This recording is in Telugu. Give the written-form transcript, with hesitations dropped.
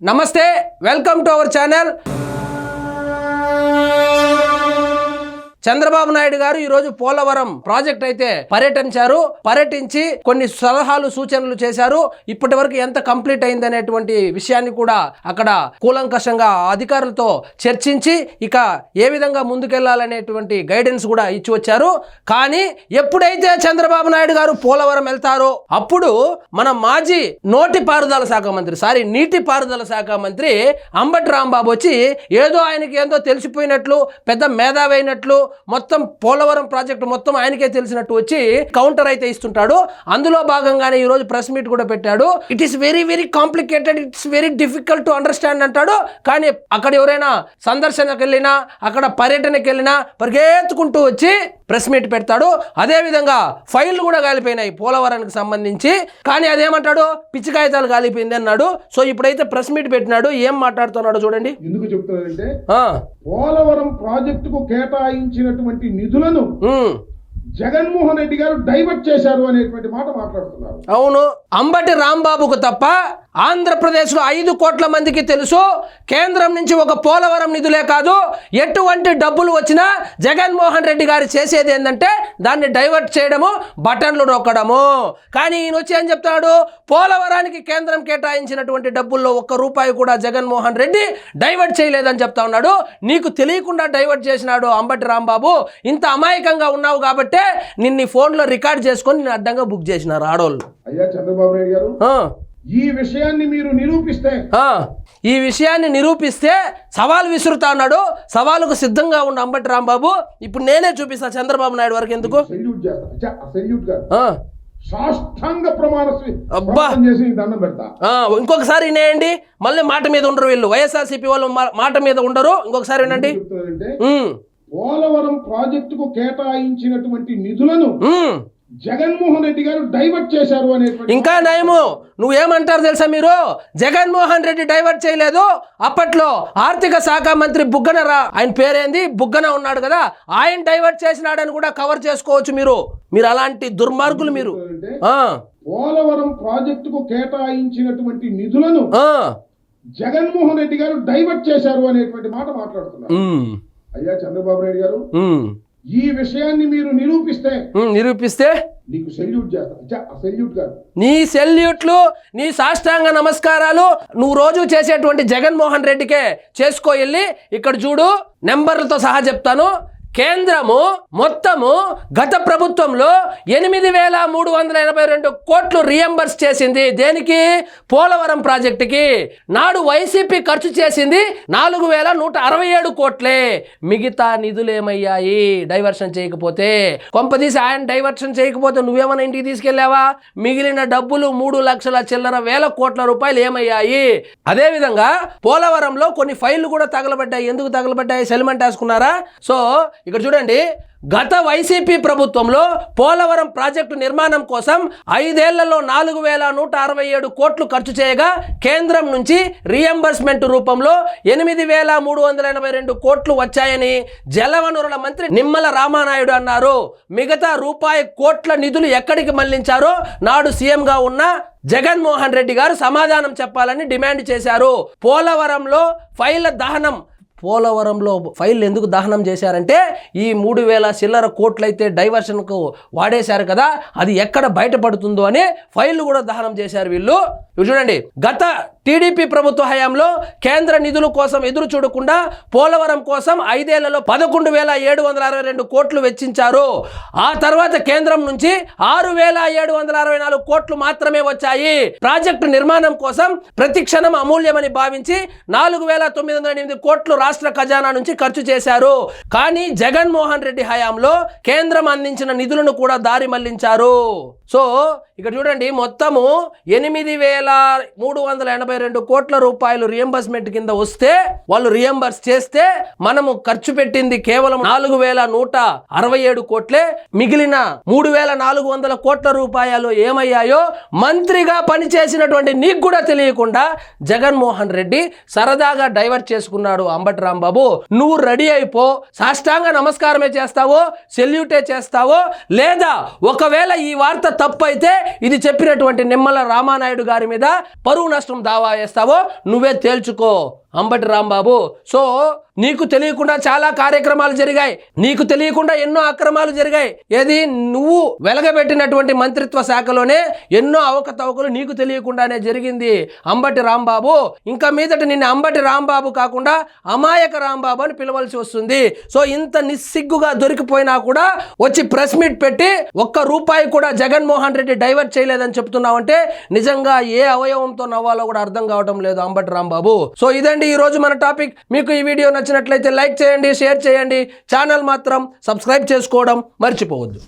నమస్తే, welcome to our channel. Chandrababu Naidu గారు ఈరోజు పోలవరం ప్రాజెక్ట్ అయితే పర్యటించి కొన్ని సలహాలు సూచనలు చేశారు. ఇప్పటి వరకు ఎంత కంప్లీట్ అయింది అనేటువంటి విషయాన్ని కూడా అక్కడ కూలంకషంగా అధికారులతో చర్చించి ఇక ఏ విధంగా ముందుకెళ్లాలనేటువంటి గైడెన్స్ కూడా ఇచ్చి వచ్చారు. కానీ ఎప్పుడైతే చంద్రబాబు నాయుడు గారు పోలవరం వెళ్తారో అప్పుడు మన మాజీ నీటిపారుదల శాఖ మంత్రి అంబటి రాంబాబు వచ్చి ఏదో ఆయనకి ఏందో తెలిసిపోయినట్లు, పెద్ద మేధావి అయినట్లు, మొత్తం పోలవరం ప్రాజెక్టు మొత్తం ఆయనకే తెలిసినట్టు వచ్చి కౌంటర్ అయితే ఇస్తుంటాడు. అందులో భాగంగానే ఈ రోజు ప్రెస్ మీట్ కూడా పెట్టాడు. It is very very complicated, it's very difficult to understand అంటాడు. కానీ అక్కడ ఎవరైనా సందర్శనకు వెళ్ళినా, అక్కడ పర్యటనకు వెళ్ళినా పరిగెత్తుకుంటూ వచ్చి ప్రెస్ మీట్ పెడతాడు. అదే విధంగా ఫైళ్లు కూడా కాలిపోయినాయి పోలవరానికి సంబంధించి. కానీ అదేమంటాడు, పిచ్చి కాగితాలు కాలిపోయింది అన్నాడు. సో ఇప్పుడైతే ప్రెస్ మీట్ పెట్టినాడు, ఏం మాట్లాడుతున్నాడు చూడండి. ఎందుకు చెప్తున్నారంటే పోలవరం ప్రాజెక్టుకు కేటాయించినటువంటి నిధులను జగన్మోహన్ రెడ్డి గారు డైవర్ట్ చేశారు అనేటువంటి మాట మాట్లాడుతున్నారు. అవును, అంబటి రాంబాబుకు తప్ప ఆంధ్రప్రదేశ్లో 5 కోట్ల మందికి తెలుసు, కేంద్రం నుంచి ఒక పోలవరం నిధులే కాదు ఎటువంటి డబ్బులు వచ్చినా జగన్మోహన్ రెడ్డి గారు చేసేది ఏంటంటే దాన్ని డైవర్ట్ చేయడము, బటన్లు నొక్కడము. కానీ ఈయన వచ్చి ఏం చెప్తాడు, పోలవరానికి కేంద్రం కేటాయించినటువంటి డబ్బుల్లో 1 రూపాయి కూడా జగన్మోహన్ రెడ్డి డైవర్ట్ చేయలేదని చెప్తా ఉన్నాడు. నీకు తెలియకుండా డైవర్ట్ చేసినాడు అంబటి రాంబాబు. ఇంత అమాయకంగా ఉన్నావు కాబట్టి నిన్ను ఫోన్లో రికార్డ్ చేసుకొని నిన్ను అడ్డంగా బుక్ చేసినారు ఆడోళ్ళు. అయ్యా చంద్రబాబు నాయుడు గారు, ఈ విషయాన్ని నిరూపిస్తే సవాల్ విసురుతా ఉన్నాడు. సవాలుకు సిద్ధంగా ఉన్న అంబటి రాంబాబు ఇప్పుడు నేనే చూపిస్తా చంద్రబాబు నాయుడు వరకు. ఎందుకు సాష్టాంగ ప్రమాణ చేసి దండం పెడతా. ఇంకొకసారి వినేయండి, మళ్ళీ మాట మీద ఉండరు వీళ్ళు. వైఎస్ఆర్సీపీ వాళ్ళు మాట మీద ఉండరు. ఇంకొకసారి వినండి. పోలవరం ప్రాజెక్టుకు కేటాయించినటువంటి నిధులను జగన్మోహన్ రెడ్డి గారు డైవర్ట్ చేశారు అనేటువంటి. ఇంకా నయము, నువ్వేమంటారు తెలుసా, మీరు మీరు రెడ్డి డైవర్ట్ చేయలేదు. అప్పట్లో ఆర్థిక శాఖ మంత్రి ఆయన పేరేంది, బుగ్గన ఉన్నాడు కదా, ఆయన డైవర్ట్ చేసినాడని కూడా కవర్ చేసుకోవచ్చు. మీరు అలాంటి దుర్మార్గులు మీరు. పోలవరం ప్రాజెక్టుకు కేటాయించినటువంటి నిధులను జగన్మోహన్ రెడ్డి గారు డైవర్ట్ చేశారు అనేటువంటి మాట మాట్లాడుతున్నారు. అయ్యా చంద్రబాబు నాయుడు గారు, ఈ విషయాన్ని మీరు నిరూపిస్తే నీకు సెల్యూట్ చేస్తా. సెల్యూట్ కాదు, నీ సెల్యూట్లు, నీ సాష్టాంగ నమస్కారాలు నువ్వు రోజు చేసేటువంటి జగన్మోహన్ రెడ్డికే చేసుకో. వెళ్ళి ఇక్కడ చూడు, నెంబర్లతో సహా చెప్తాను. కేంద్రము మొత్తము గత ప్రభుత్వంలో 8,382 కోట్లు రియంబర్స్ చేసింది. దేనికి? పోలవరం ప్రాజెక్టుకి. నాడు వైసీపీ ఖర్చు చేసింది 4,167 కోట్లే. మిగతా నిధులేమయ్యాయి డైవర్షన్ చేయకపోతే? కొంపదీసి ఆయన డైవర్షన్ చేయకపోతే నువ్వేమైనా ఇంటికి తీసుకెళ్లావా? మిగిలిన డబ్బులు 3 లక్షల చిల్లర వేల కోట్ల రూపాయలు ఏమయ్యాయి? అదేవిధంగా పోలవరంలో కొన్ని ఫైళ్లు కూడా తగలబడ్డాయి. ఎందుకు తగలబడ్డాయి? సెలిమెంట్ వేసుకున్నారా? సో ఇక్కడ చూడండి, గత వైసీపీ ప్రభుత్వంలో పోలవరం ప్రాజెక్టు నిర్మాణం కోసం 5 ఏళ్లలో 4,167 కోట్లు ఖర్చు చేయగా కేంద్రం నుంచి రియంబర్స్మెంట్ రూపంలో 8,382 కోట్లు వచ్చాయని జలవనరుల మంత్రి నిమ్మల రామానాయుడు అన్నారు. మిగతా కోట్ల నిధులు ఎక్కడికి మళ్లించారో నాడు సీఎంగా ఉన్న జగన్మోహన్ రెడ్డి గారు సమాధానం చెప్పాలని డిమాండ్ చేశారు. పోలవరంలో ఫైల్ ఎందుకు దహనం చేశారంటే ఈ 3,000 చిల్లర కోట్లయితే డైవర్షన్కు వాడేశారు కదా, అది ఎక్కడ బయటపడుతుందో అని ఫైళ్లు కూడా దహనం చేశారు వీళ్ళు. చూడండి, గత టీడీపీ ప్రభుత్వ హయాంలో కేంద్ర నిధుల కోసం ఎదురు చూడకుండా పోలవరం కోసం 5 ఏళ్లలో 11,762 కోట్లు వెచ్చించారు. ఆ తర్వాత కేంద్రం నుంచి 6,764 కోట్లు మాత్రమే వచ్చాయి. ప్రాజెక్టు నిర్మాణం కోసం ప్రతి క్షణం అమూల్యమని భావించి 4,908 కోట్లు రాష్ట్ర ఖజానా నుంచి ఖర్చు చేశారు. కానీ జగన్మోహన్ రెడ్డి హయాంలో కేంద్రం అందించిన నిధులను కూడా దారి మళ్లించారు. సో ఇక్కడ చూడండి, మొత్తము 8,382 కోట్ల రూపాయలు రియంబర్స్మెంట్ కింద వస్తే, వాళ్ళు రియంబర్స్ చేస్తే మనము ఖర్చు పెట్టింది కేవలం 4,167 కోట్లే. మిగిలిన 3,400 కోట్ల రూపాయలు ఏమయ్యాయో మంత్రిగా పనిచేసినటువంటి నీకు కూడా తెలియకుండా జగన్మోహన్ రెడ్డి సరదాగా డైవర్ట్ చేసుకున్నాడు అంబటి రాంబాబు. నువ్వు రెడీ అయిపో, సాష్టాంగ నమస్కారమే చేస్తావో, సెల్యూటే చేస్తావో, లేదా ఒకవేళ ఈ వార్త తప్పు అయితే ఇది చెప్పినటువంటి నిమ్మల రామానాయుడు గారి మీద పరువు నష్టం దావా వేస్తావో నువ్వే తేల్చుకో అంబటి రాంబాబు. సో నీకు తెలియకుండా చాలా కార్యక్రమాలు జరిగాయి, నీకు తెలియకుండా ఎన్నో అక్రమాలు జరిగాయి. ఏది నువ్వు వెలగబెట్టినటువంటి మంత్రిత్వ శాఖలోనే ఎన్నో అవకతవకలు నీకు తెలియకుండానే జరిగింది అంబటి రాంబాబు. ఇంకా మీదట నిన్ను అంబటి రాంబాబు కాకుండా అమాయక రాంబాబు అని పిలవలసి వస్తుంది. సో ఇంత నిస్సిగ్గుగా దొరికిపోయినా కూడా వచ్చి ప్రెస్ మీట్ పెట్టి ఒక్క రూపాయి కూడా జగన్మోహన్ రెడ్డి డైవర్ట్ చేయలేదని చెప్తున్నావంటే నిజంగా ఏ అవయవంతో నవ్వాలో కూడా అర్థం కావటం లేదు అంబటి రాంబాబు. సో ఇదండి ఈ రోజు మన టాపిక్. మీకు ఈ వీడియో నచ్చినట్లయితే లైక్ చేయండి, షేర్ చేయండి, ఛానల్ మాత్రం సబ్స్క్రైబ్ చేసుకోవడం మర్చిపోవద్దు.